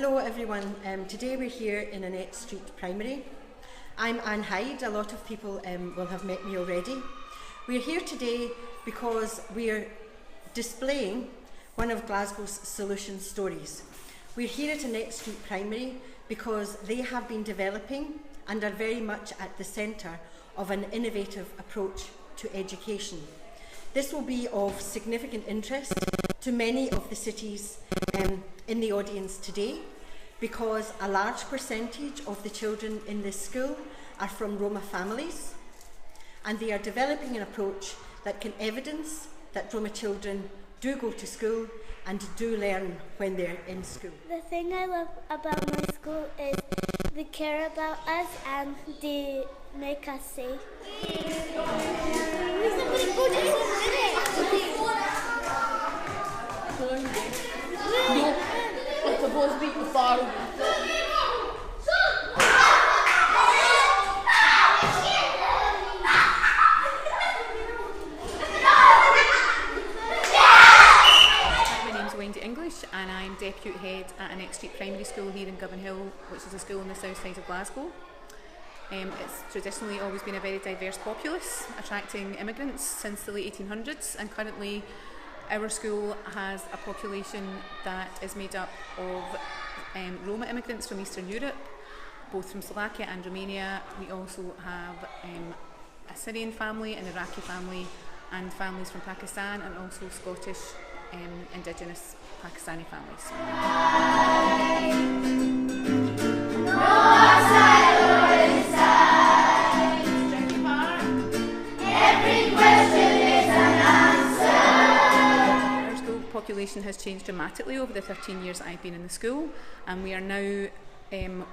Hello everyone, today we're here in Annette Street Primary. I'm Anne Hyde, a lot of people will have met me already. We're here today because we're displaying one of Glasgow's solution stories. We're here at Annette Street Primary because they have been developing and are very much at the centre of an innovative approach to education. This will be of significant interest to many of the cities in the audience today, because a large percentage of the children in this school are from Roma families, and they are developing an approach that can evidence that Roma children do go to school and do learn when they're in school. The thing I love about my school is they care about us and they make us safe. English, and I'm Deputy Head at Annette Street Primary School here in Govanhill, which is a school on the south side of Glasgow. It's traditionally always been a very diverse populace, attracting immigrants since the late 1800s, and currently our school has a population that is made up of Roma immigrants from Eastern Europe, both from Slovakia and Romania. We also have a Syrian family, an Iraqi family, and families from Pakistan, and also Scottish Indigenous Pakistani families. Every question is an answer. Our school population has changed dramatically over the 13 years I've been in the school, and we are now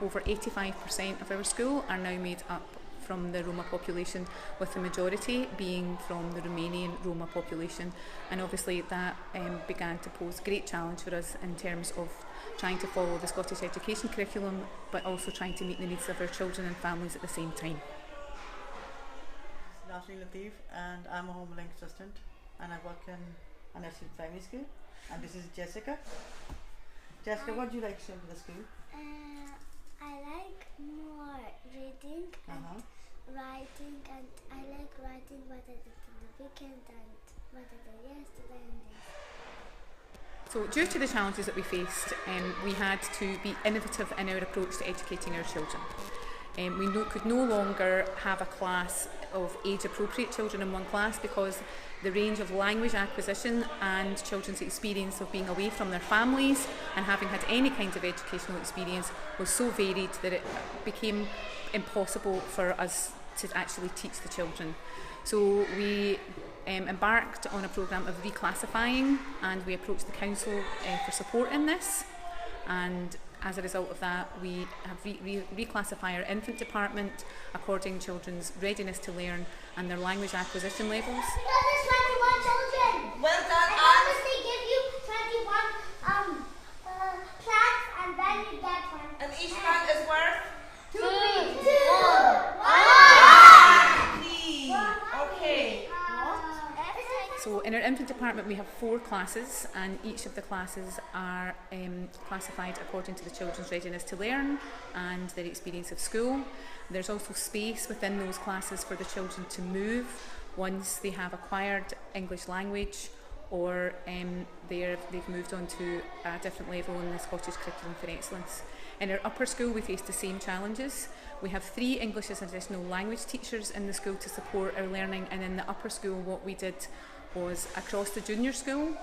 over 85% of our school are now made up from the Roma population, with the majority being from the Romanian Roma population, and obviously that began to pose great challenge for us in terms of trying to follow the Scottish education curriculum, but also trying to meet the needs of our children and families at the same time. Latif, and I'm a home link assistant, and I work in Annette Street Primary School, and this is Jessica. Jessica, what do you like to say to the school? I like more reading and writing, and I like writing what I did in the weekend and what I did yesterday and this. So due to the challenges that we faced, we had to be innovative in our approach to educating our children. We could no longer have a class of age-appropriate children in one class, because the range of language acquisition and children's experience of being away from their families and having had any kind of educational experience was so varied that it became impossible for us to actually teach the children. So we embarked on a programme of reclassifying, and we approached the council for support in this, and as a result of that, we have reclassified our infant department according to children's readiness to learn and their language acquisition levels. There's 21 children. Well done. I promise they give you 21 plants, and then you get one. And each plant is worth? 2. 2. Okay. So in our infant department we have 4 classes, and each of the classes are classified according to the children's readiness to learn and their experience of school. There's also space within those classes for the children to move once they have acquired English language, or they've moved on to a different level in the Scottish Curriculum for Excellence. In our upper school we face the same challenges. We have 3 English as additional language teachers in the school to support our learning, and in the upper school what we did was, across the junior school,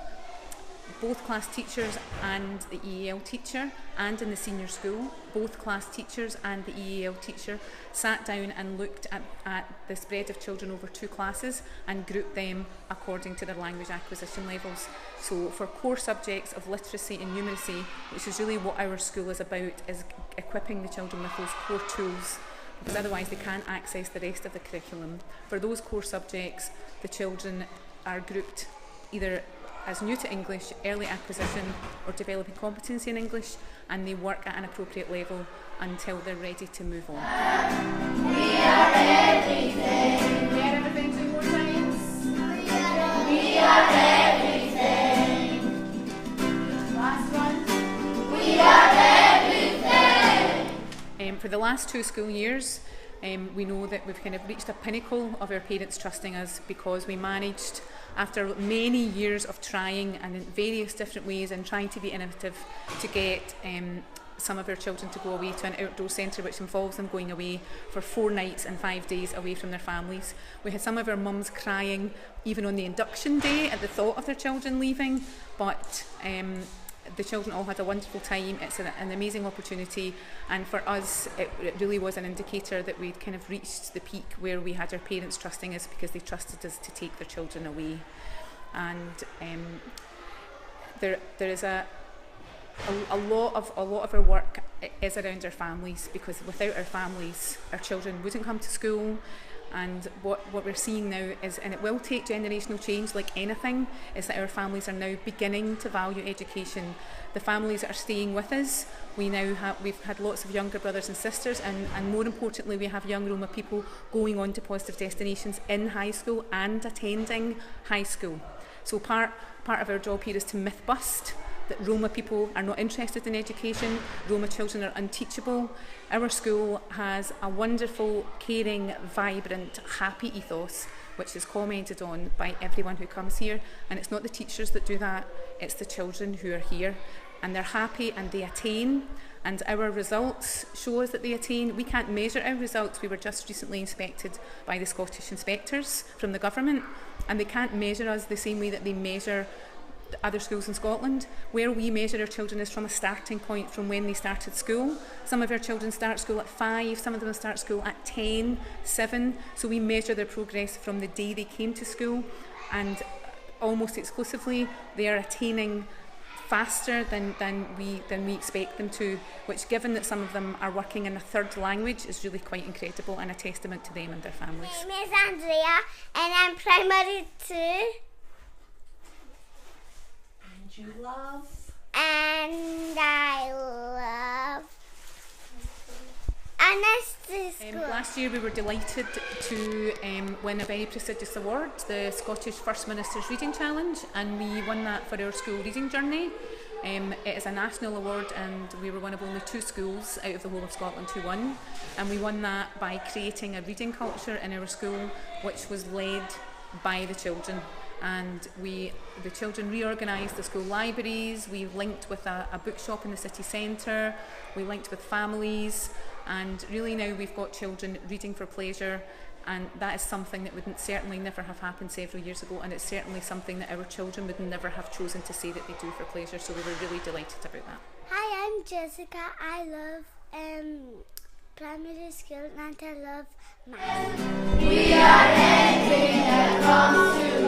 both class teachers and the EAL teacher, and in the senior school, both class teachers and the EAL teacher sat down and looked at the spread of children over 2 classes and grouped them according to their language acquisition levels. So for core subjects of literacy and numeracy, which is really what our school is about, is equipping the children with those core tools, because otherwise they can't access the rest of the curriculum. For those core subjects, the children are grouped either as new to English, early acquisition, or developing competency in English, and they work at an appropriate level until they're ready to move on. We are everything. We are everything 2 more times. We are everything. Last one. We are everything. For the last 2 school years, we know that we've kind of reached a pinnacle of our parents trusting us, because we managed, after many years of trying and in various different ways and trying to be innovative, to get some of our children to go away to an outdoor centre, which involves them going away for 4 nights and 5 days away from their families. We had some of our mums crying even on the induction day at the thought of their children leaving, but the children all had a wonderful time. It's an amazing opportunity, and for us it really was an indicator that we'd kind of reached the peak where we had our parents trusting us, because they trusted us to take their children away. And there is a lot of our work is around our families, because without our families our children wouldn't come to school. And what we're seeing now is, and it will take generational change like anything, is that our families are now beginning to value education. The families that are staying with us, we've had lots of younger brothers and sisters, and more importantly we have young Roma people going on to positive destinations in high school and attending high school. So part of our job here is to myth bust that Roma people are not interested in education, Roma children are unteachable. Our school has a wonderful, caring, vibrant, happy ethos, which is commented on by everyone who comes here. And it's not the teachers that do that, it's the children who are here. And they're happy and they attain, and our results show us that they attain. We can't measure our results. We were just recently inspected by the Scottish inspectors from the government, and they can't measure us the same way that they measure other schools in Scotland. Where we measure our children is from a starting point from when they started school. Some of our children start school at 5, some of them start school at 10, 7, so we measure their progress from the day they came to school, and almost exclusively they are attaining faster than we expect them to, which, given that some of them are working in a 3rd language, is really quite incredible and a testament to them and their families. My name is Andrea and I'm primary 2. You love? And I love Annette's school. Last year we were delighted to win a very prestigious award, the Scottish First Minister's Reading Challenge, and we won that for our school reading journey. It is a national award, and we were one of only 2 schools out of the whole of Scotland who won, and we won that by creating a reading culture in our school which was led by the children. And the children reorganised the school libraries, we linked with a bookshop in the city centre, we linked with families, and really now we've got children reading for pleasure, and that is something that would certainly never have happened several years ago, and it's certainly something that our children would never have chosen to say that they do for pleasure, so we were really delighted about that. Hi, I'm Jessica. I love primary school and I love math. We are dancing across to